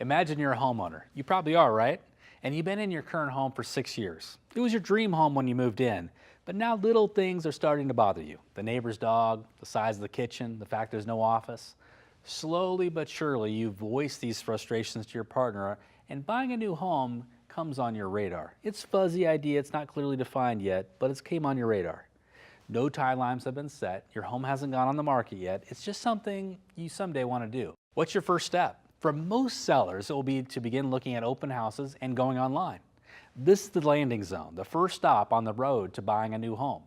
Imagine you're a homeowner. You probably are, right? And you've been in your current home for 6 years. It was your dream home when you moved in, but now little things are starting to bother you. The neighbor's dog, the size of the kitchen, the fact there's no office. Slowly but surely, you voice these frustrations to your partner, and buying a new home comes on your radar. It's a fuzzy idea, it's not clearly defined yet, but it's came on your radar. No timelines have been set, your home hasn't gone on the market yet, it's just something you someday want to do. What's your first step? For most sellers, it will be to begin looking at open houses and going online. This is the landing zone, the first stop on the road to buying a new home.